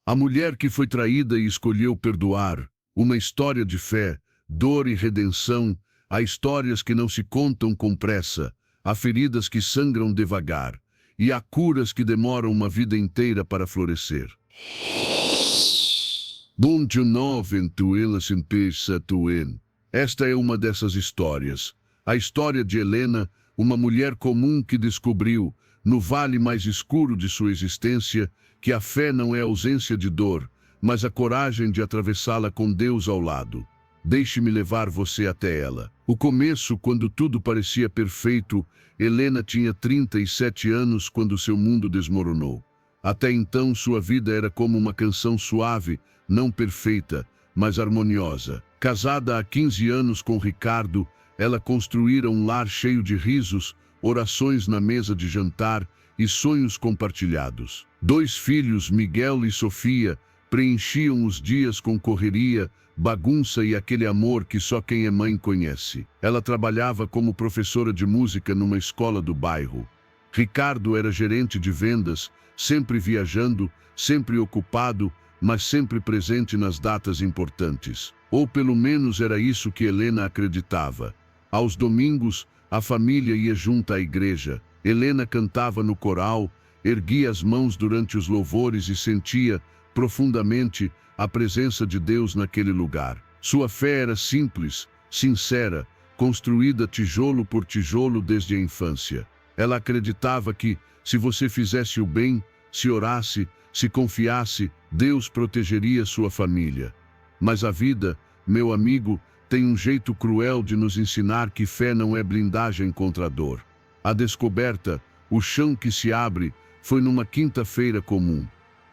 A mulher que foi traída e escolheu perdoar. Uma história de fé, dor e redenção. Há histórias que não se contam com pressa. Há feridas que sangram devagar. E há curas que demoram uma vida inteira para florescer. Esta é uma dessas histórias. A história de Helena, uma mulher comum que descobriu, no vale mais escuro de sua existência, que a fé não é ausência de dor, mas a coragem de atravessá-la com Deus ao lado. Deixe-me levar você até ela. O começo, quando tudo parecia perfeito, Helena tinha 37 anos quando seu mundo desmoronou. Até então, sua vida era como uma canção suave, não perfeita, mas harmoniosa. Casada há 15 anos com Ricardo, ela construíra um lar cheio de risos, orações na mesa de jantar e sonhos compartilhados. 2 filhos, Miguel e Sofia, preenchiam os dias com correria, bagunça e aquele amor que só quem é mãe conhece. Ela trabalhava como professora de música numa escola do bairro. Ricardo era gerente de vendas, sempre viajando, sempre ocupado, mas sempre presente nas datas importantes. Ou pelo menos era isso que Helena acreditava. Aos domingos, a família ia junta à igreja. Helena cantava no coral, erguia as mãos durante os louvores e sentia, profundamente, a presença de Deus naquele lugar. Sua fé era simples, sincera, construída tijolo por tijolo desde a infância. Ela acreditava que, se você fizesse o bem, se orasse, se confiasse, Deus protegeria sua família. Mas a vida, meu amigo, tem um jeito cruel de nos ensinar que fé não é blindagem contra a dor. A descoberta, o chão que se abre, foi numa quinta-feira comum.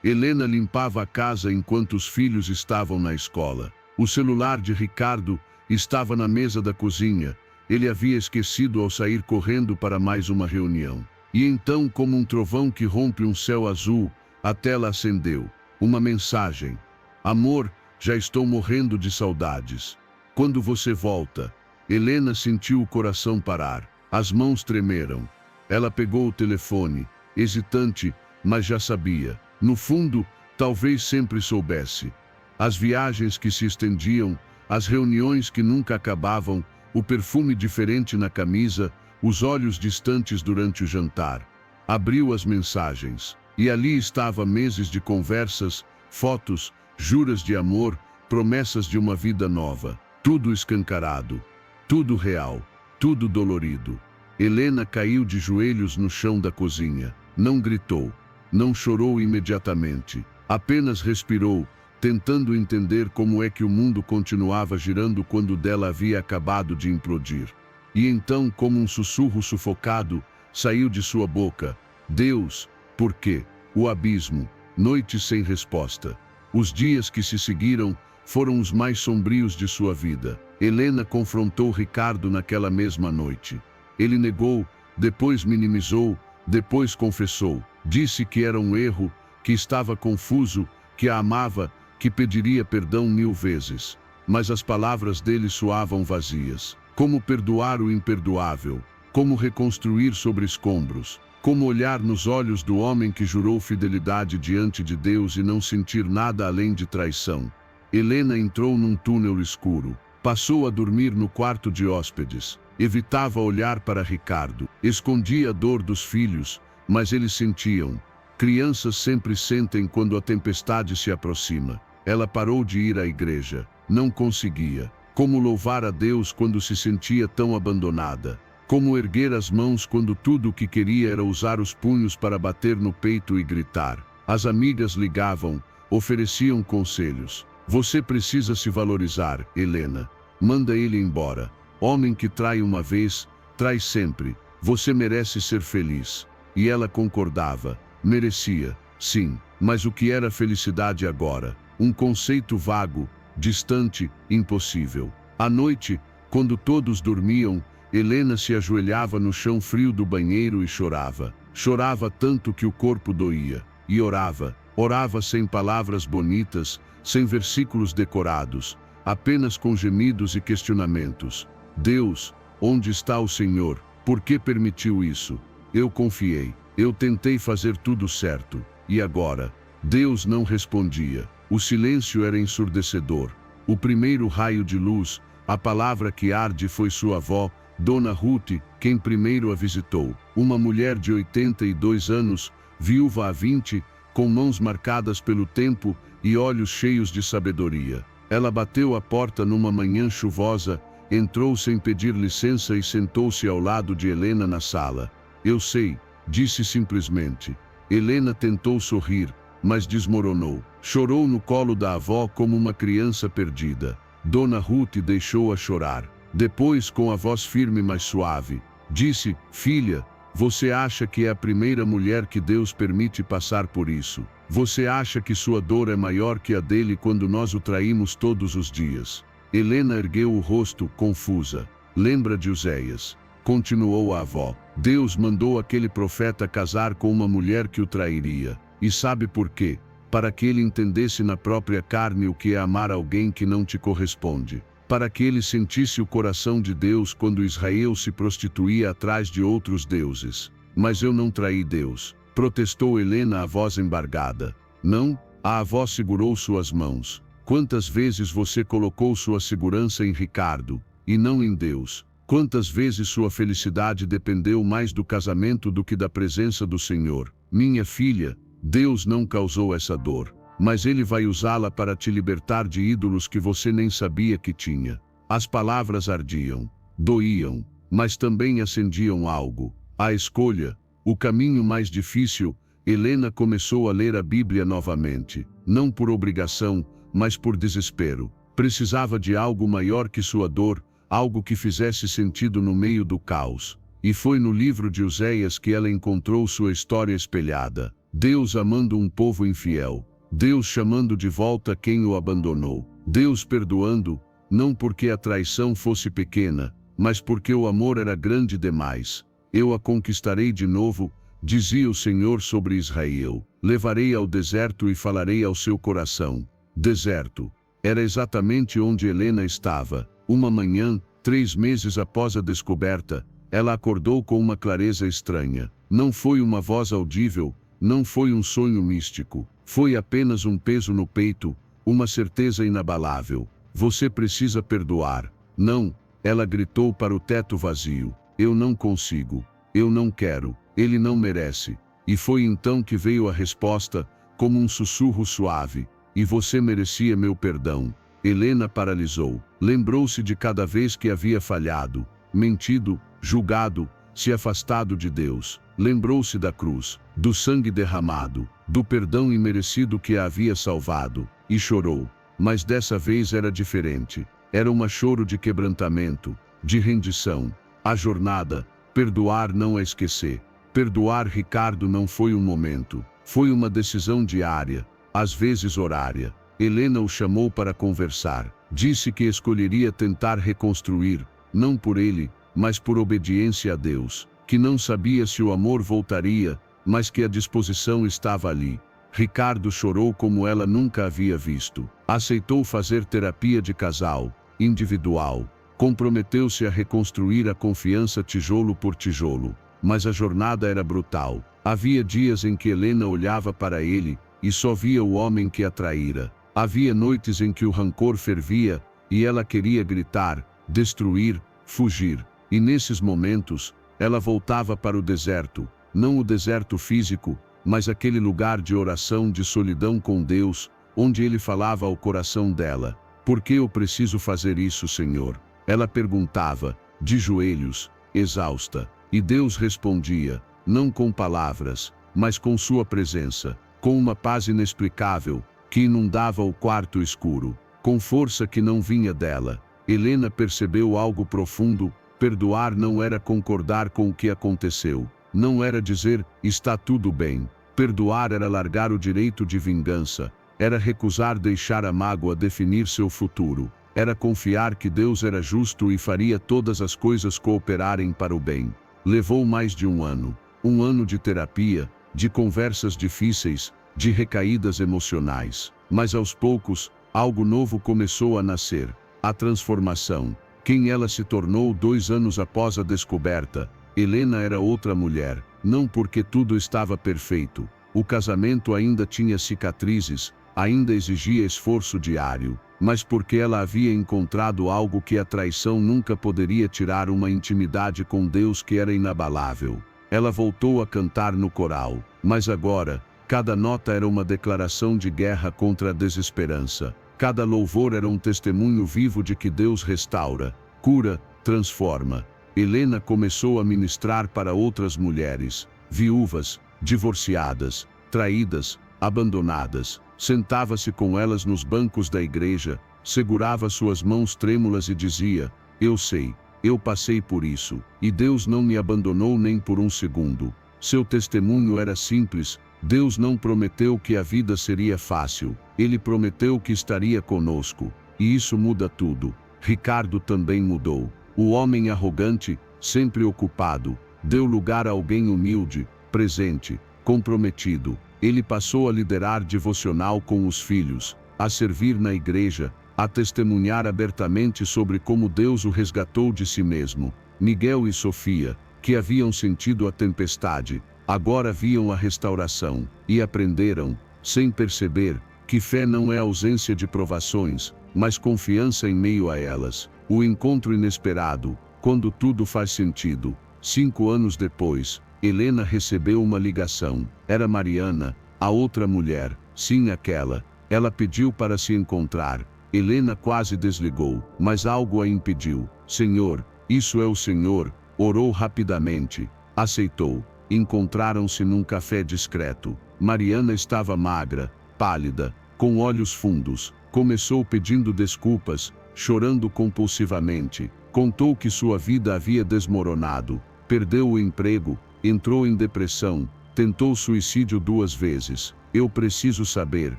Helena limpava a casa enquanto os filhos estavam na escola. O celular de Ricardo estava na mesa da cozinha. Ele havia esquecido ao sair correndo para mais uma reunião. E então, como um trovão que rompe um céu azul, a tela acendeu. Uma mensagem. Amor, já estou morrendo de saudades. Quando você volta? Helena sentiu o coração parar. As mãos tremeram. Ela pegou o telefone, hesitante, mas já sabia. No fundo, talvez sempre soubesse. As viagens que se estendiam, as reuniões que nunca acabavam, o perfume diferente na camisa, os olhos distantes durante o jantar. Abriu as mensagens. E ali estava meses de conversas, fotos, juras de amor, promessas de uma vida nova. Tudo escancarado, tudo real, tudo dolorido. Helena caiu de joelhos no chão da cozinha. Não gritou, não chorou imediatamente. Apenas respirou, tentando entender como é que o mundo continuava girando quando dela havia acabado de implodir. E então, como um sussurro sufocado, saiu de sua boca: Deus, por quê? O abismo, noites sem resposta. Os dias que se seguiram foram os mais sombrios de sua vida. Helena confrontou Ricardo naquela mesma noite. Ele negou, depois minimizou, depois confessou. Disse que era um erro, que estava confuso, que a amava, que pediria perdão 1000 vezes. Mas as palavras dele soavam vazias. Como perdoar o imperdoável? Como reconstruir sobre escombros? Como olhar nos olhos do homem que jurou fidelidade diante de Deus e não sentir nada além de traição? Helena entrou num túnel escuro. Passou a dormir no quarto de hóspedes. Evitava olhar para Ricardo. Escondia a dor dos filhos, mas eles sentiam. Crianças sempre sentem quando a tempestade se aproxima. Ela parou de ir à igreja. Não conseguia. Como louvar a Deus quando se sentia tão abandonada? Como erguer as mãos quando tudo o que queria era usar os punhos para bater no peito e gritar? As amigas ligavam, ofereciam conselhos. Você precisa se valorizar, Helena. Manda ele embora. Homem que trai uma vez, trai sempre. Você merece ser feliz. E ela concordava. Merecia, sim. Mas o que era felicidade agora? Um conceito vago, distante, impossível. À noite, quando todos dormiam, Helena se ajoelhava no chão frio do banheiro e chorava. Chorava tanto que o corpo doía. E orava. Orava sem palavras bonitas, sem versículos decorados, apenas com gemidos e questionamentos. Deus, onde está o Senhor? Por que permitiu isso? Eu confiei. Eu tentei fazer tudo certo. E agora? Deus não respondia. O silêncio era ensurdecedor. O primeiro raio de luz, a palavra que arde, foi sua avó, Dona Ruth, quem primeiro a visitou. Uma mulher de 82 anos, viúva há 20, com mãos marcadas pelo tempo e olhos cheios de sabedoria. Ela bateu a porta numa manhã chuvosa, entrou sem pedir licença e sentou-se ao lado de Helena na sala. Eu sei, disse simplesmente. Helena tentou sorrir, mas desmoronou. Chorou no colo da avó como uma criança perdida. Dona Ruth deixou-a chorar. Depois, com a voz firme mas suave, disse: Filha, você acha que é a primeira mulher que Deus permite passar por isso? Você acha que sua dor é maior que a dele quando nós o traímos todos os dias? Helena ergueu o rosto, confusa. Lembra de Uzias? Continuou a avó. Deus mandou aquele profeta casar com uma mulher que o trairia. E sabe por quê? Para que ele entendesse na própria carne o que é amar alguém que não te corresponde. Para que ele sentisse o coração de Deus quando Israel se prostituía atrás de outros deuses. Mas eu não traí Deus, protestou Helena, a voz embargada. Não? A avó segurou suas mãos. Quantas vezes você colocou sua segurança em Ricardo, e não em Deus? Quantas vezes sua felicidade dependeu mais do casamento do que da presença do Senhor? Minha filha, Deus não causou essa dor, mas Ele vai usá-la para te libertar de ídolos que você nem sabia que tinha. As palavras ardiam, doíam, mas também acendiam algo. A escolha, o caminho mais difícil. Helena começou a ler a Bíblia novamente, não por obrigação, mas por desespero. Precisava de algo maior que sua dor, algo que fizesse sentido no meio do caos. E foi no livro de Uzias que ela encontrou sua história espelhada. Deus amando um povo infiel. Deus chamando de volta quem o abandonou. Deus perdoando, não porque a traição fosse pequena, mas porque o amor era grande demais. Eu a conquistarei de novo, dizia o Senhor sobre Israel. Levarei ao deserto e falarei ao seu coração. Deserto. Era exatamente onde Helena estava. Uma manhã, 3 meses após a descoberta, ela acordou com uma clareza estranha. Não foi uma voz audível, não foi um sonho místico. Foi apenas um peso no peito, uma certeza inabalável. Você precisa perdoar. Não, ela gritou para o teto vazio. Eu não consigo. Eu não quero. Ele não merece. E foi então que veio a resposta, como um sussurro suave. E você merecia meu perdão. Helena paralisou. Lembrou-se de cada vez que havia falhado, mentido, julgado, se afastado de Deus. Lembrou-se da cruz, do sangue derramado, do perdão imerecido que a havia salvado, e chorou. Mas dessa vez era diferente. Era um choro de quebrantamento, de rendição. A jornada, perdoar, não a esquecer. Perdoar Ricardo não foi um momento, foi uma decisão diária, às vezes horária. Helena o chamou para conversar. Disse que escolheria tentar reconstruir, não por ele, mas por obediência a Deus. Que não sabia se o amor voltaria, mas que a disposição estava ali. Ricardo chorou como ela nunca havia visto. Aceitou fazer terapia de casal, individual. Comprometeu-se a reconstruir a confiança tijolo por tijolo. Mas a jornada era brutal. Havia dias em que Helena olhava para ele e só via o homem que a traíra. Havia noites em que o rancor fervia e ela queria gritar, destruir, fugir. E nesses momentos, ela voltava para o deserto, não o deserto físico, mas aquele lugar de oração, de solidão com Deus, onde ele falava ao coração dela. Por que eu preciso fazer isso, Senhor? Ela perguntava, de joelhos, exausta. E Deus respondia, não com palavras, mas com sua presença, com uma paz inexplicável, que inundava o quarto escuro, com força que não vinha dela. Helena percebeu algo profundo. Perdoar não era concordar com o que aconteceu. Não era dizer, está tudo bem. Perdoar era largar o direito de vingança. Era recusar deixar a mágoa definir seu futuro. Era confiar que Deus era justo e faria todas as coisas cooperarem para o bem. Levou mais de um ano de terapia, de conversas difíceis, de recaídas emocionais. Mas aos poucos, algo novo começou a nascer. A transformação. Quem ela se tornou 2 anos após a descoberta. Helena era outra mulher, não porque tudo estava perfeito, O casamento ainda tinha cicatrizes, ainda exigia esforço diário, mas porque ela havia encontrado algo que a traição nunca poderia tirar, uma intimidade com Deus que era inabalável. Ela voltou a cantar no coral, mas agora, cada nota era uma declaração de guerra contra a desesperança. Cada louvor era um testemunho vivo de que Deus restaura, cura, transforma. Helena começou a ministrar para outras mulheres, viúvas, divorciadas, traídas, abandonadas. Sentava-se com elas nos bancos da igreja, segurava suas mãos trêmulas e dizia: eu sei, eu passei por isso, e Deus não me abandonou nem por um segundo. Seu testemunho era simples: Deus não prometeu que a vida seria fácil, Ele prometeu que estaria conosco, e isso muda tudo. Ricardo também mudou. O homem arrogante, sempre ocupado, deu lugar a alguém humilde, presente, comprometido. Ele passou a liderar devocional com os filhos, a servir na igreja, a testemunhar abertamente sobre como Deus o resgatou de si mesmo. Miguel e Sofia, que haviam sentido a tempestade, agora viam a restauração, e aprenderam, sem perceber, que fé não é ausência de provações, mas confiança em meio a elas. O encontro inesperado, quando tudo faz sentido. 5 anos depois, Helena recebeu uma ligação. Era Mariana, a outra mulher, sim, aquela. Ela pediu para se encontrar. Helena quase desligou, mas algo a impediu. Senhor, isso é o Senhor. Orou rapidamente. Aceitou. Encontraram-se num café discreto. Mariana estava magra, pálida, com olhos fundos. Começou pedindo desculpas, chorando compulsivamente. Contou que sua vida havia desmoronado. Perdeu o emprego, entrou em depressão, tentou suicídio 2 vezes. Eu preciso saber,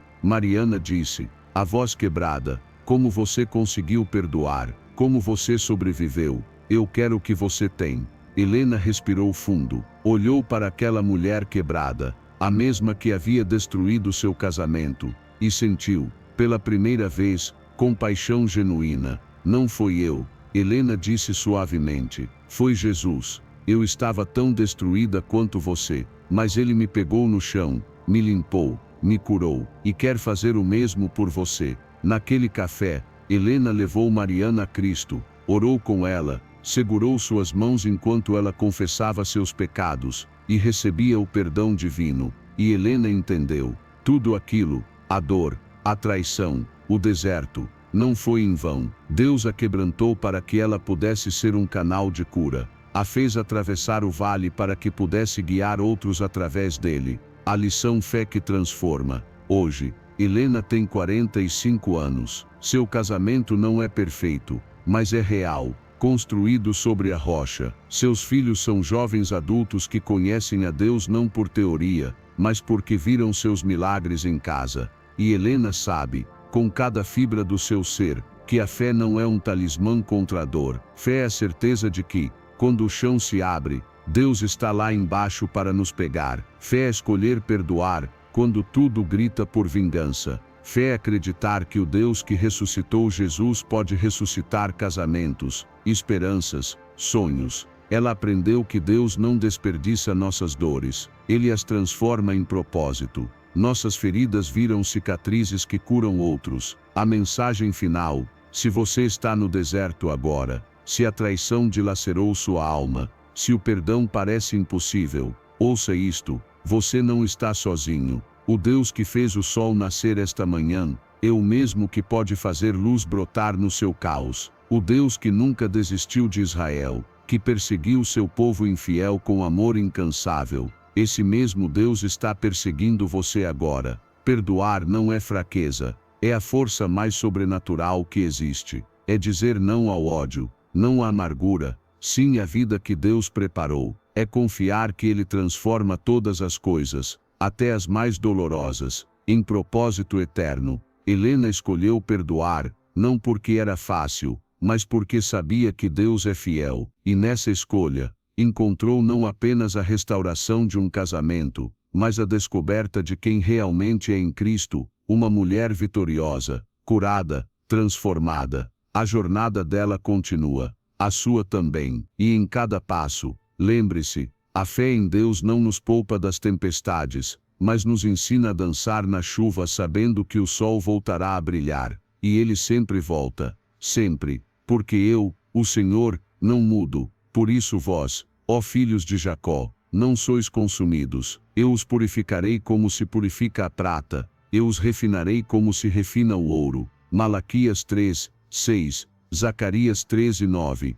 Mariana disse, a voz quebrada, como você conseguiu perdoar, como você sobreviveu. Eu quero o que você tem. Helena respirou fundo, olhou para aquela mulher quebrada, a mesma que havia destruído seu casamento, e sentiu, pela primeira vez, compaixão genuína. Não foi eu, Helena disse suavemente, foi Jesus. Eu estava tão destruída quanto você, mas ele me pegou no chão, me limpou, me curou, e quer fazer o mesmo por você. Naquele café, Helena levou Mariana a Cristo, orou com ela, segurou suas mãos enquanto ela confessava seus pecados, e recebia o perdão divino. E Helena entendeu, tudo aquilo, a dor, a traição, o deserto, não foi em vão. Deus a quebrantou para que ela pudesse ser um canal de cura. A fez atravessar o vale para que pudesse guiar outros através dele. A lição fé que transforma. Hoje, Helena tem 45 anos. Seu casamento não é perfeito, mas é real, construído sobre a rocha. Seus filhos são jovens adultos que conhecem a Deus não por teoria, mas porque viram seus milagres em casa. E Helena sabe, com cada fibra do seu ser, que a fé não é um talismã contra a dor. Fé é a certeza de que, quando o chão se abre, Deus está lá embaixo para nos pegar. Fé é escolher perdoar, quando tudo grita por vingança. Fé é acreditar que o Deus que ressuscitou Jesus pode ressuscitar casamentos, esperanças, sonhos. Ela aprendeu que Deus não desperdiça nossas dores, Ele as transforma em propósito. Nossas feridas viram cicatrizes que curam outros. A mensagem final: se você está no deserto agora, se a traição dilacerou sua alma, se o perdão parece impossível, ouça isto: você não está sozinho. O Deus que fez o sol nascer esta manhã, é o mesmo que pode fazer luz brotar no seu caos. O Deus que nunca desistiu de Israel, que perseguiu seu povo infiel com amor incansável, esse mesmo Deus está perseguindo você agora. Perdoar não é fraqueza, é a força mais sobrenatural que existe. É dizer não ao ódio, não à amargura, sim à vida que Deus preparou. É confiar que Ele transforma todas as coisas, até as mais dolorosas, em propósito eterno. Helena escolheu perdoar, não porque era fácil, mas porque sabia que Deus é fiel, e nessa escolha, encontrou não apenas a restauração de um casamento, mas a descoberta de quem realmente é em Cristo, uma mulher vitoriosa, curada, transformada. A jornada dela continua, a sua também, e em cada passo, lembre-se, a fé em Deus não nos poupa das tempestades, mas nos ensina a dançar na chuva sabendo que o sol voltará a brilhar, e ele sempre volta, sempre, porque eu, o Senhor, não mudo. Por isso vós, ó filhos de Jacó, não sois consumidos. Eu os purificarei como se purifica a prata, eu os refinarei como se refina o ouro. Malaquias 3, 6, Zacarias 13, 9.